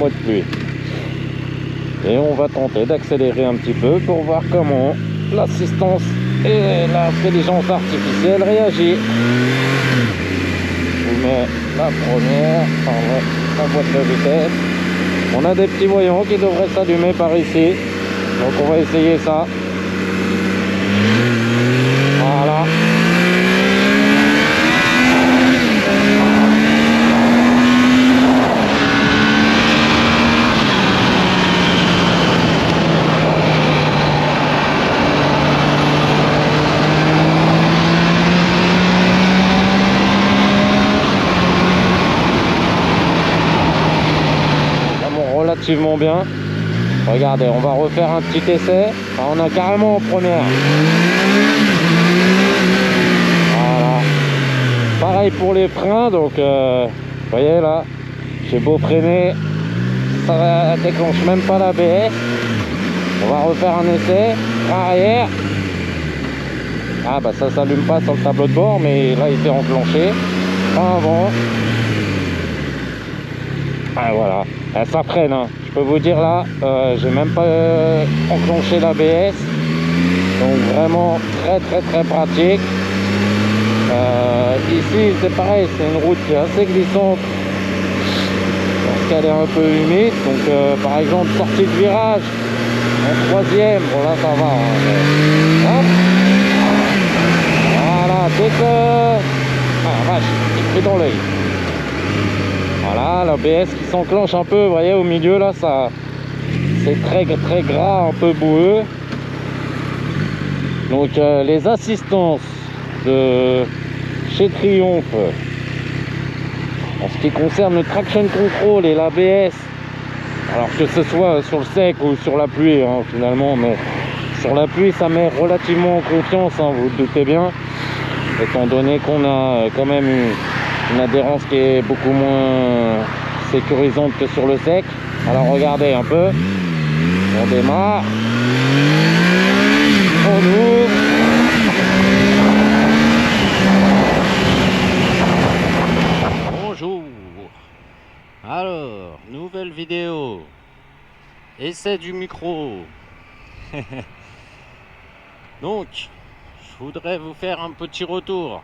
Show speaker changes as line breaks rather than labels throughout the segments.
mois de pluie. Et on va tenter d'accélérer un petit peu pour voir comment l'assistance et l'intelligence artificielle réagit. Je vous mets la première, la boîte de vitesse. On a des petits voyants qui devraient s'allumer par ici. Donc on va essayer ça. Voilà. Relativement bien. Regardez, on va refaire un petit essai. Enfin, on a carrément en première. Voilà. Pareil pour les freins, donc vous voyez là, j'ai beau freiner, ça déclenche même pas l'ABS. On va refaire un essai. Frein arrière. Ah bah ça s'allume pas sur le tableau de bord, mais là il s'est enclenché. Frein avant. Ah voilà. Ça freine, hein. Je peux vous dire là, j'ai même pas enclenché l'ABS, donc vraiment très pratique. Ici c'est pareil, c'est une route qui est assez glissante parce qu'elle est un peu humide, donc par exemple sortie de virage en troisième, bon là ça va, hein, hop. Voilà, dès que... Ah vache, il fait dans l'œil. Voilà, l'ABS qui s'enclenche un peu, vous voyez au milieu là, ça c'est très gras, un peu boueux. Donc les assistances de chez Triumph en ce qui concerne le traction control et l'ABS, alors que ce soit sur le sec ou sur la pluie, hein, finalement, mais sur la pluie ça met relativement en confiance, hein, vous le doutez bien, étant donné qu'on a quand même une adhérence qui est beaucoup moins sécurisante que sur le sec. Alors regardez un peu, on démarre, on ouvre,
bonjour. Alors, nouvelle vidéo, essai du micro. Donc je voudrais vous faire un petit retour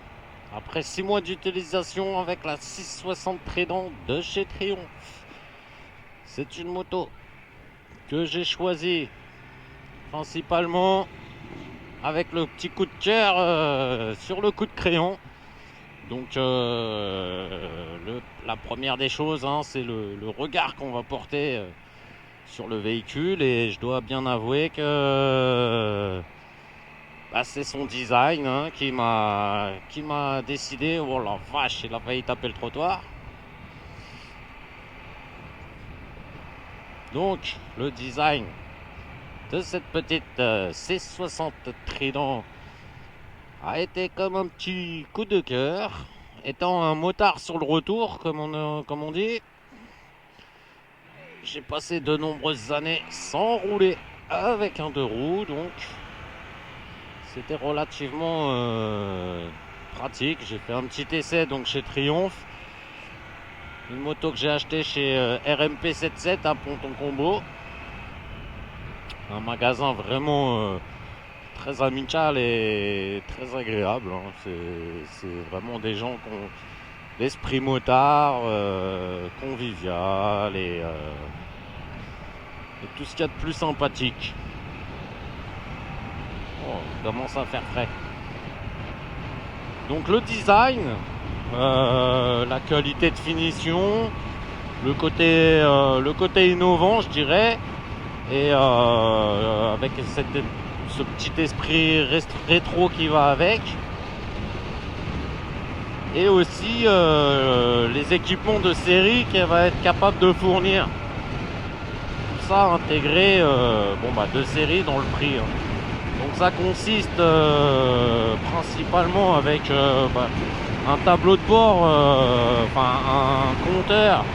après 6 mois d'utilisation avec la 660 Trident de chez Triumph. C'est une moto que j'ai choisie principalement avec le petit coup de cœur sur le coup de crayon. Donc la première des choses, hein, c'est le regard qu'on va porter sur le véhicule, et je dois bien avouer que c'est son design, hein, qui m'a décidé. Oh la vache, il a failli taper le trottoir. Donc le design de cette petite C60 Trident a été comme un petit coup de cœur. Étant un motard sur le retour, comme on dit, j'ai passé de nombreuses années sans rouler avec un deux roues, donc c'était relativement pratique. J'ai fait un petit essai donc chez Triumph, une moto que j'ai achetée chez RMP77 à Ponton-Combo, un magasin vraiment très amical et très agréable, hein. C'est vraiment des gens qui ont l'esprit motard, convivial et tout ce qu'il y a de plus sympathique. Oh, il commence à faire frais. Donc le design, la qualité de finition, le côté innovant, je dirais, et avec ce petit esprit rétro qui va avec, et aussi les équipements de série qu'elle va être capable de fournir. Tout ça intégré de série dans le prix, hein. Donc ça consiste principalement avec un tableau de bord, un compteur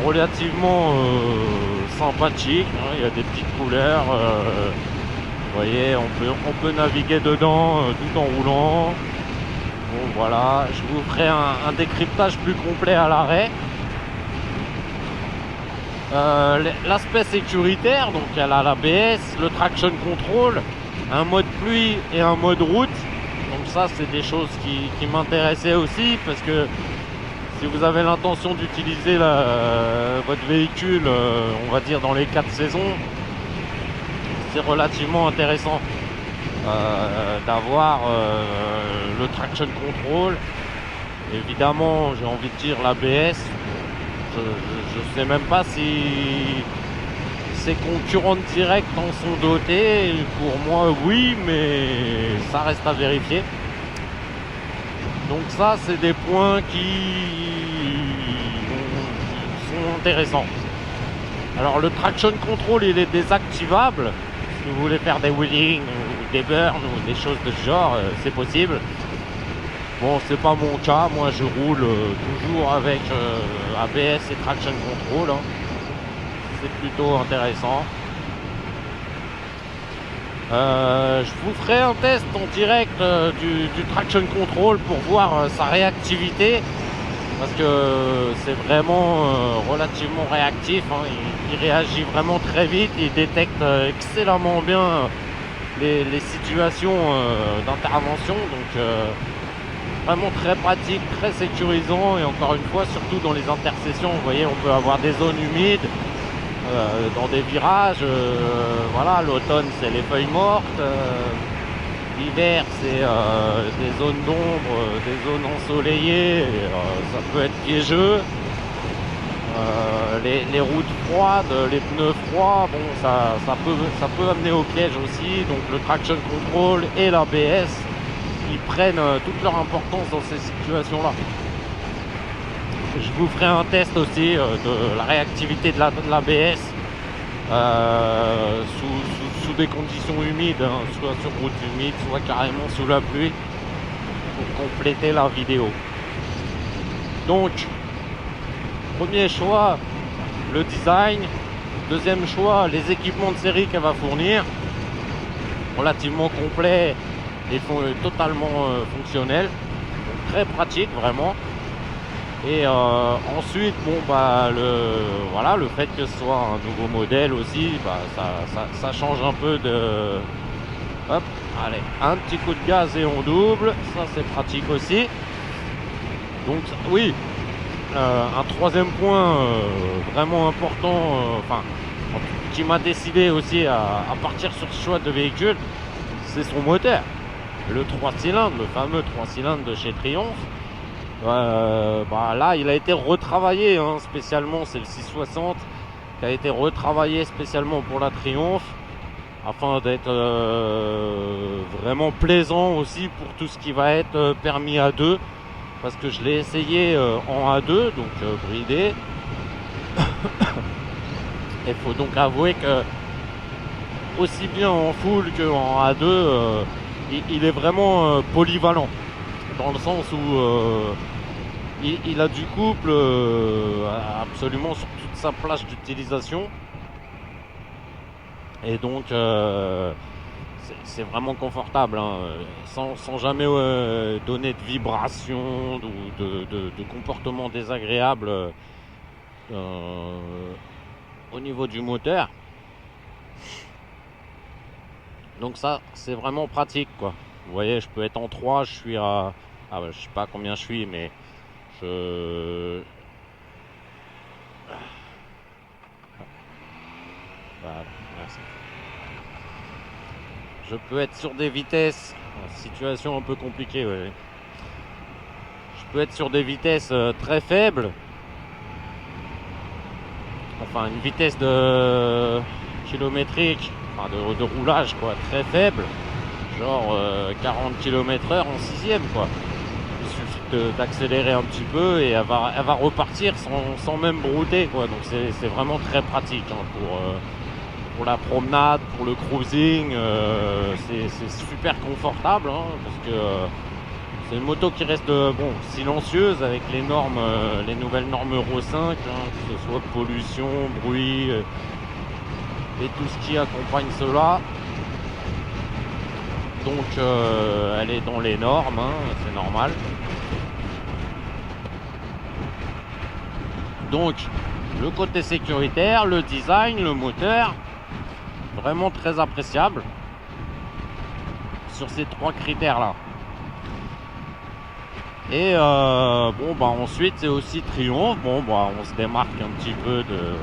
relativement sympathique, hein. Il y a des petites couleurs, vous voyez, on peut naviguer dedans tout en roulant. Bon voilà, je vous ferai un décryptage plus complet à l'arrêt. L'aspect sécuritaire, donc elle a l'ABS, le traction control, un mode pluie et un mode route. Donc ça c'est des choses qui m'intéressaient aussi, parce que si vous avez l'intention d'utiliser votre véhicule, on va dire dans les 4 saisons, c'est relativement intéressant d'avoir le traction control. Évidemment, j'ai envie de dire l'ABS. Je sais même pas si ses concurrentes directes en sont dotés. Pour moi, oui, mais ça reste à vérifier. Donc ça, c'est des points qui sont intéressants. Alors le traction control, il est désactivable. Si vous voulez faire des wheelings ou des burns ou des choses de ce genre, c'est possible. Bon, c'est pas mon cas. Moi, je roule toujours avec ABS et traction control. Hein. C'est plutôt intéressant. Je vous ferai un test en direct du traction control pour voir sa réactivité, parce que c'est vraiment relativement réactif, hein. Il réagit vraiment très vite, il détecte excellemment bien les situations d'intervention, donc vraiment très pratique, très sécurisant. Et encore une fois, surtout dans les intersections, vous voyez, on peut avoir des zones humides dans des virages, voilà, l'automne c'est les feuilles mortes, l'hiver c'est des zones d'ombre, des zones ensoleillées, ça peut être piégeux, les routes froides, les pneus froids, bon, ça peut amener au piège aussi. Donc le traction control et l'ABS, ils prennent toute leur importance dans ces situations là. Je vous ferai un test aussi de la réactivité de l'ABS sous des conditions humides, hein, soit sur route humide, soit carrément sous la pluie, pour compléter la vidéo. Donc, premier choix, le design. Deuxième choix, les équipements de série qu'elle va fournir. Relativement complet et totalement fonctionnel. Donc, très pratique, vraiment. Et ensuite, bon, bah, le fait que ce soit un nouveau modèle aussi, bah, ça change un peu de... Hop, allez, un petit coup de gaz et on double, ça c'est pratique aussi. Donc oui, un troisième point vraiment important, qui m'a décidé aussi à partir sur ce choix de véhicule, c'est son moteur. Le 3 cylindres, le fameux 3 cylindres de chez Triumph. Bah là il a été retravaillé, hein, spécialement, c'est le 660 qui a été retravaillé spécialement pour la Triumph, afin d'être vraiment plaisant aussi pour tout ce qui va être permis A2, parce que je l'ai essayé en A2, donc bridé. Il faut donc avouer que aussi bien en full que en A2, il est vraiment polyvalent, dans le sens où il a du couple absolument sur toute sa plage d'utilisation. Et donc c'est vraiment confortable, hein, sans jamais donner de vibrations ou de comportement désagréable au niveau du moteur. Donc ça c'est vraiment pratique, quoi. Vous voyez, je peux être en 3, je suis à... Ah bah, je sais pas combien je suis, mais voilà, merci. Je peux être sur des vitesses, situation un peu compliquée, ouais. Je peux être sur des vitesses très faibles, enfin une vitesse de kilométrique, enfin de roulage, quoi, très faible, genre 40 km/h en 6ème, quoi. Il suffit d'accélérer un petit peu et elle va repartir sans même brouter, quoi. Donc c'est vraiment très pratique, hein, pour la promenade, pour le cruising, c'est super confortable, hein, parce que c'est une moto qui reste silencieuse avec les normes, les nouvelles normes Euro 5, hein, que ce soit pollution, bruit et tout ce qui accompagne cela. Donc elle est dans les normes, hein, c'est normal. Donc le côté sécuritaire, le design, le moteur, vraiment très appréciable sur ces 3 critères là. Et bon bah ensuite c'est aussi Triumph. Bon bah on se démarque un petit peu de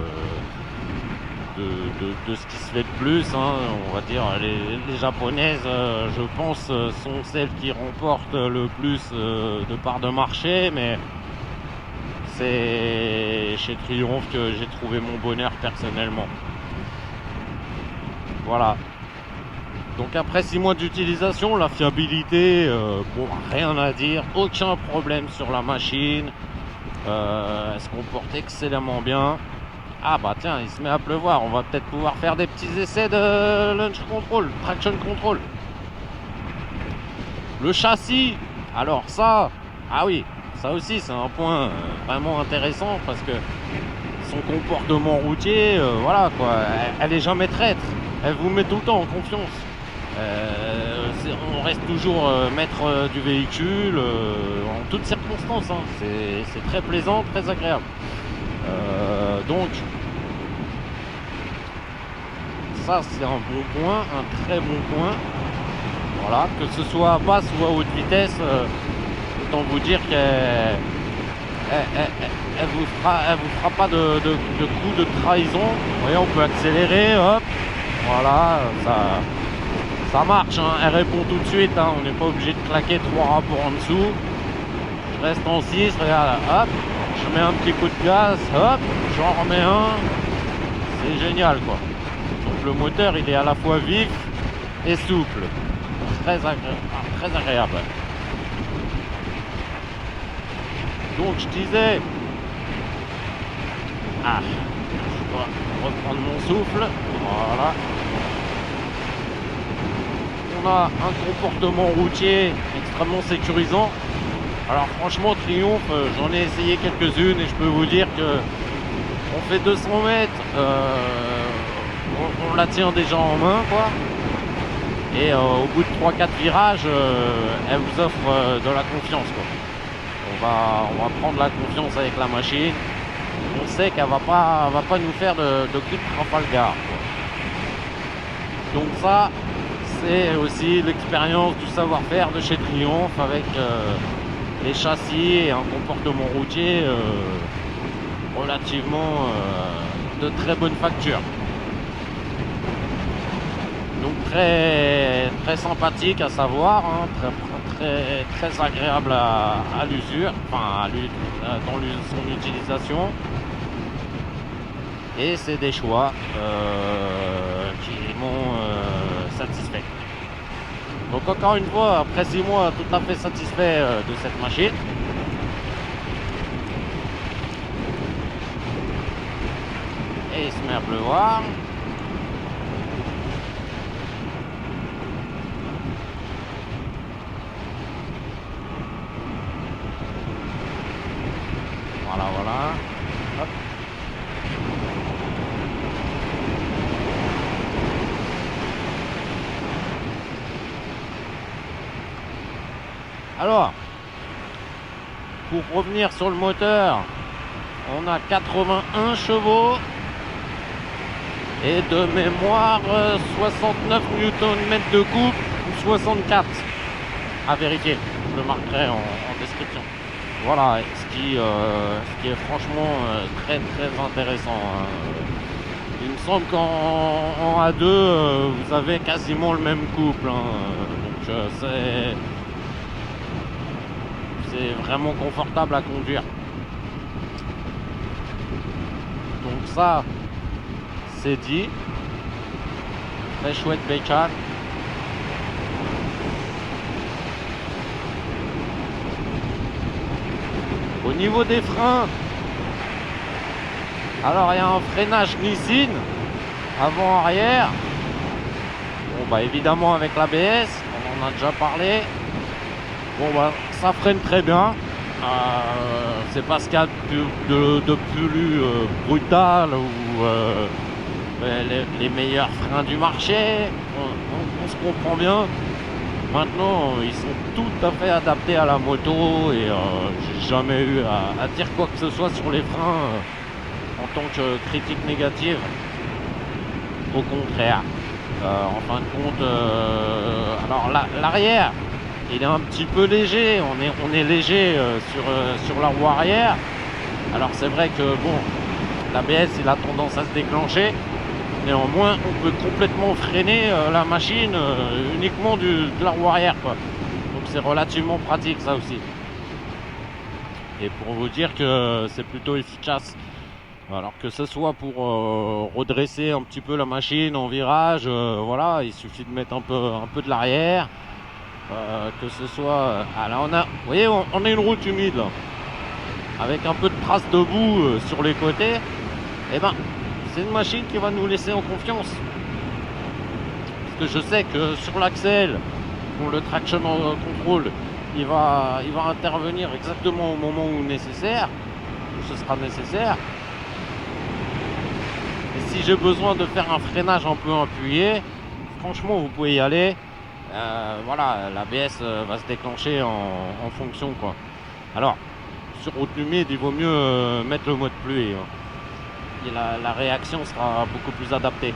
ce qui se fait de plus, hein. On va dire les japonaises, je pense, sont celles qui remportent le plus de parts de marché, mais c'est chez Triumph que j'ai trouvé mon bonheur personnellement. Voilà. Donc après 6 mois d'utilisation, la fiabilité, bon, rien à dire, aucun problème sur la machine, elle se comporte excellemment bien. Ah bah tiens, il se met à pleuvoir, on va peut-être pouvoir faire des petits essais de launch control, traction control. Le châssis, alors ça, ah oui, ça aussi c'est un point vraiment intéressant parce que son comportement routier, voilà quoi, elle est jamais traître, elle vous met tout le temps en confiance. On reste toujours maître du véhicule en toutes circonstances, hein. C'est très plaisant, très agréable. Donc ça c'est un bon point, un très bon point. Voilà, que ce soit à basse ou à haute vitesse, autant vous dire qu'elle vous fera pas de coup de trahison. Vous voyez, on peut accélérer, hop, voilà, ça marche, hein. Elle répond tout de suite, hein. On n'est pas obligé de claquer 3 rapports en dessous. Je reste en 6, regarde, hop, je mets un petit coup de gaz, hop, j'en remets un. C'est génial quoi. Donc le moteur il est à la fois vif et souple. Très agréable. Donc je disais, je dois reprendre mon souffle, voilà. On a un comportement routier extrêmement sécurisant. Alors franchement Triumph, j'en ai essayé quelques-unes et je peux vous dire que on fait 200 mètres, on la tient déjà en main quoi. Et au bout de 3-4 virages, elle vous offre de la confiance quoi. On va prendre la confiance avec la machine. On sait qu'elle va pas nous faire de coups de Trafalgar quoi. Donc ça, c'est aussi l'expérience du savoir-faire de chez Triumph avec les châssis et un comportement routier relativement de très bonne facture. Donc très, très sympathique à savoir, hein, très agréable à l'usure, enfin dans son utilisation. Et c'est des choix qui m'ont satisfait. Donc encore une fois, après 6 mois, tout à fait satisfait de cette machine. Et il se met à pleuvoir. Voilà. Hop. Alors, pour revenir sur le moteur, on a 81 chevaux et de mémoire 69 Nm de couple ou 64 à vérifier. Je le marquerai en description. Voilà, ce qui est franchement très intéressant, hein. Il me semble qu'en A2 vous avez quasiment le même couple, hein. Donc c'est vraiment confortable à conduire. Donc ça c'est dit. Très chouette bécane. Au niveau des freins, alors il y a un freinage Nissin avant-arrière. Bon bah évidemment avec l'ABS, on en a déjà parlé. Bon bah ça freine très bien. C'est pas ce qu'il y a de plus brutal ou les meilleurs freins du marché. On se comprend bien. Maintenant, ils sont tout à fait adaptés à la moto et j'ai jamais eu à dire quoi que ce soit sur les freins en tant que critique négative. Au contraire. En fin de compte, alors l'arrière, il est un petit peu léger. On est léger sur la roue arrière. Alors c'est vrai que bon, l'ABS il a tendance à se déclencher. Néanmoins, on peut complètement freiner la machine uniquement de la roue arrière, quoi. Donc c'est relativement pratique ça aussi. Et pour vous dire que c'est plutôt efficace. Alors que ce soit pour redresser un petit peu la machine en virage, voilà, il suffit de mettre un peu de l'arrière. Que ce soit... alors vous voyez, on a une route humide là, avec un peu de traces de boue sur les côtés. Et ben, c'est une machine qui va nous laisser en confiance. Parce que je sais que sur l'axel, pour le traction control, il va intervenir exactement au moment où nécessaire, où ce sera nécessaire. Et si j'ai besoin de faire un freinage un peu appuyé, franchement vous pouvez y aller. Voilà, l'ABS va se déclencher en fonction, quoi. Alors, sur route humide, il vaut mieux mettre le mode pluie, hein. Et la réaction sera beaucoup plus adaptée.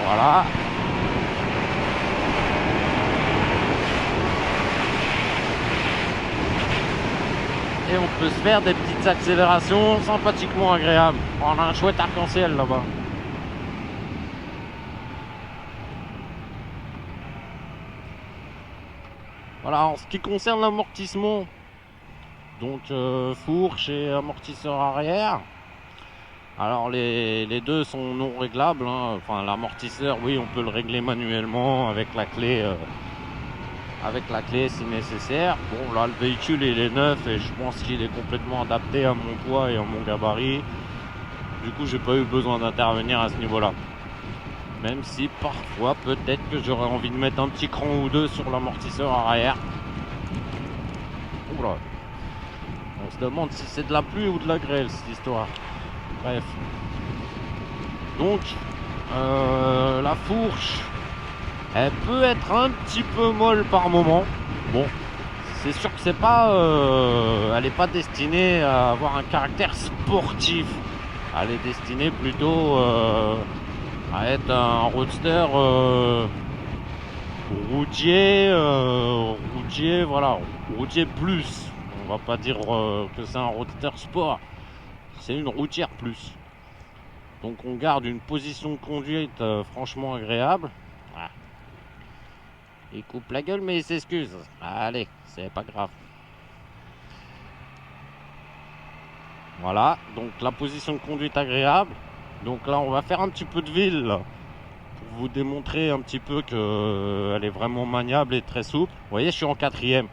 Voilà. Et on peut se faire des petites accélérations sympathiquement agréables. On a un chouette arc-en-ciel là-bas. Voilà, en ce qui concerne l'amortissement, donc fourche et amortisseur arrière. Alors les deux sont non réglables, hein. Enfin l'amortisseur, oui, on peut le régler manuellement avec la clé si nécessaire. Bon là le véhicule il est neuf et je pense qu'il est complètement adapté à mon poids et à mon gabarit. Du coup j'ai pas eu besoin d'intervenir à ce niveau-là. Même si parfois peut-être que j'aurais envie de mettre un petit cran ou deux sur l'amortisseur arrière. Oula. On se demande si c'est de la pluie ou de la grêle cette histoire. Bref. Donc la fourche, elle peut être un petit peu molle par moment. Bon, c'est sûr que c'est pas, elle n'est pas destinée à avoir un caractère sportif. Elle est destinée plutôt à être un roadster routier, voilà, routier plus. On va pas dire que c'est un roadster sport. C'est une routière plus. Donc on garde une position de conduite franchement agréable. Ah. Il coupe la gueule mais il s'excuse. Allez, c'est pas grave. Voilà, donc la position de conduite agréable. Donc là on va faire un petit peu de ville là, pour vous démontrer un petit peu qu'elle est vraiment maniable et très souple. Vous voyez, je suis en quatrième.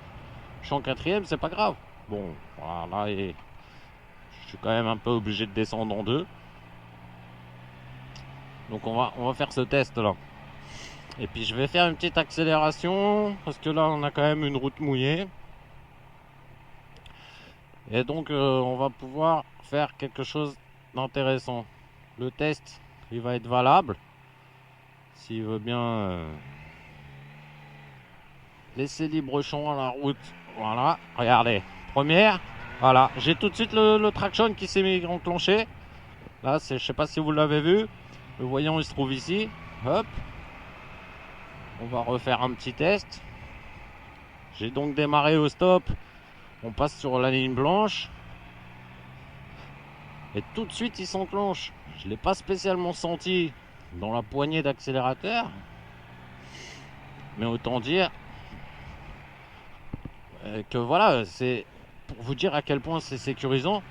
C'est pas grave. Bon, voilà, et je suis quand même un peu obligé de descendre en deux. Donc on va faire ce test là. Et puis je vais faire une petite accélération parce que là on a quand même une route mouillée. Et donc on va pouvoir faire quelque chose d'intéressant. Le test il va être valable. S'il veut bien laisser libre champ à la route. Voilà, regardez. Première, voilà, j'ai tout de suite le traction qui s'est enclenché. Là, je sais pas si vous l'avez vu. Le voyant il se trouve ici. Hop. On va refaire un petit test. J'ai donc démarré au stop. On passe sur la ligne blanche. Et tout de suite il s'enclenche. Je ne l'ai pas spécialement senti dans la poignée d'accélérateur. Mais autant dire que voilà, c'est pour vous dire à quel point c'est sécurisant.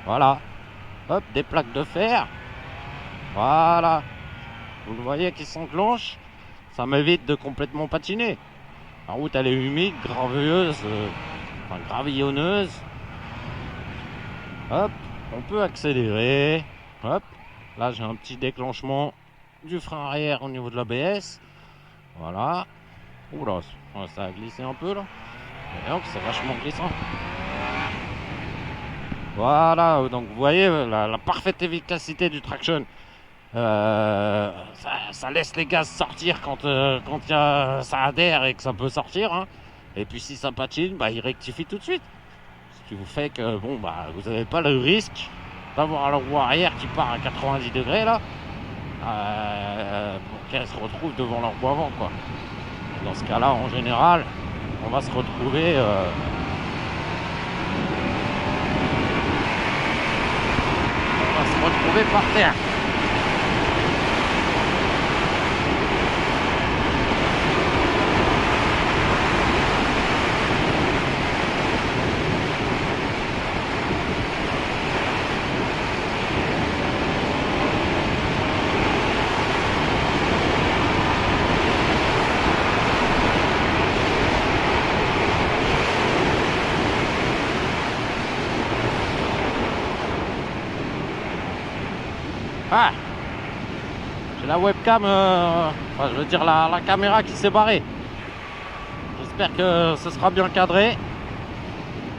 Voilà. Hop, des plaques de fer. Voilà. Vous le voyez qui s'enclenche. Ça m'évite de complètement patiner. La route elle est humide, graveuse, enfin gravillonneuse. Hop, on peut accélérer. Hop, là j'ai un petit déclenchement du frein arrière au niveau de l'ABS. Voilà. Oula, ça a glissé un peu là. Et donc c'est vachement glissant. Voilà, donc vous voyez la parfaite efficacité du traction. Ça laisse les gaz sortir quand ça adhère et que ça peut sortir, hein. Et puis si ça patine, bah, il rectifie tout de suite. Ce qui vous fait que bon bah vous n'avez pas le risque d'avoir la roue arrière qui part à 90 degrés là, pour qu'elle se retrouve devant la roue avant quoi. Dans ce cas là en général on va se retrouver par terre. Ah, j'ai la webcam, enfin je veux dire la caméra qui s'est barrée. J'espère que ce sera bien cadré.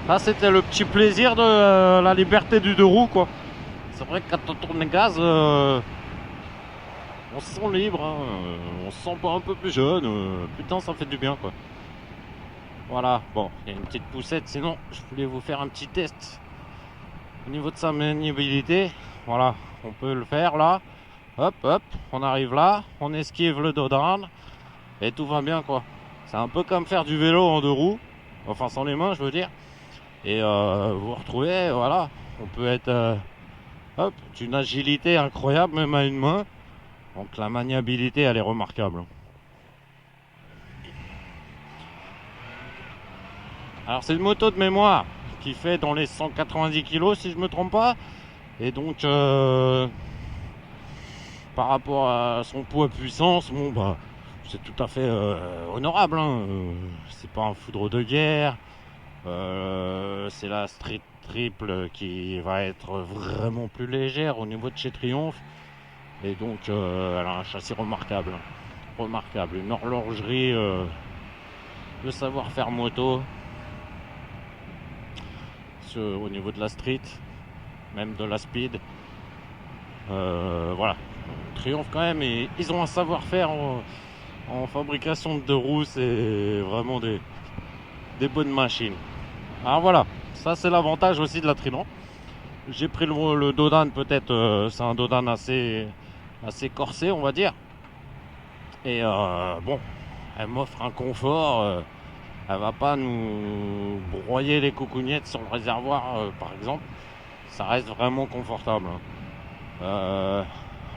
Là c'était le petit plaisir de la liberté du deux roues quoi. C'est vrai que quand on tourne les gaz, on se sent libre, hein. On se sent pas un peu plus jeune. Putain ça fait du bien quoi. Voilà, bon, il y a une petite poussette, sinon je voulais vous faire un petit test au niveau de sa maniabilité. Voilà, on peut le faire là. Hop, hop, on arrive là, on esquive le dodan et tout va bien quoi. C'est un peu comme faire du vélo en deux roues, enfin sans les mains je veux dire. Et vous vous retrouvez, voilà, on peut être hop, d'une agilité incroyable même à une main. Donc la maniabilité elle est remarquable. Alors c'est une moto de mémoire qui fait dans les 190 kg si je me trompe pas. Et donc par rapport à son poids puissance, bon bah c'est tout à fait honorable, hein. C'est pas un foudre de guerre. C'est la Street Triple qui va être vraiment plus légère au niveau de chez Triumph. Et donc elle a un châssis remarquable. Remarquable. Une horlogerie de savoir-faire moto. Au niveau de la street, même de la speed. Voilà. Triumph quand même, et ils ont un savoir-faire en fabrication de deux roues, c'est vraiment des bonnes machines. Alors voilà, ça c'est l'avantage aussi de la Trident. J'ai pris le Dodan, peut-être c'est un Dodan assez corsé on va dire. Et bon, elle m'offre un confort, elle va pas nous broyer les coucougnettes sur le réservoir par exemple. Ça reste vraiment confortable.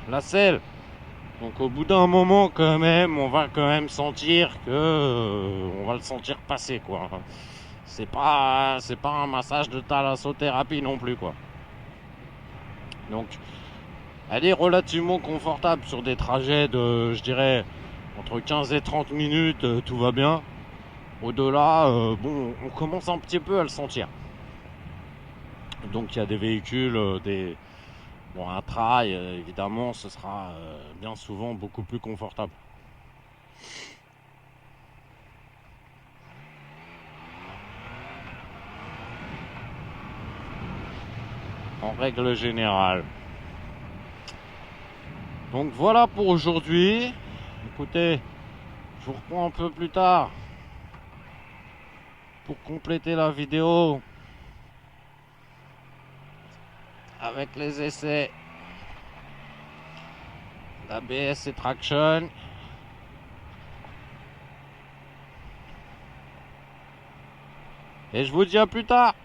La selle, donc au bout d'un moment quand même, on va quand même sentir que on va le sentir passer quoi. C'est pas un massage de thalassothérapie non plus quoi. Donc elle est relativement confortable sur des trajets de, je dirais, entre 15 et 30 minutes, tout va bien. Au-delà, bon, on commence un petit peu à le sentir. Donc il y a des véhicules, bon, un trail, évidemment, ce sera bien souvent beaucoup plus confortable. En règle générale. Donc voilà pour aujourd'hui. Écoutez, je vous reprends un peu plus tard pour compléter la vidéo avec les essais d'ABS et traction. Et je vous dis à plus tard.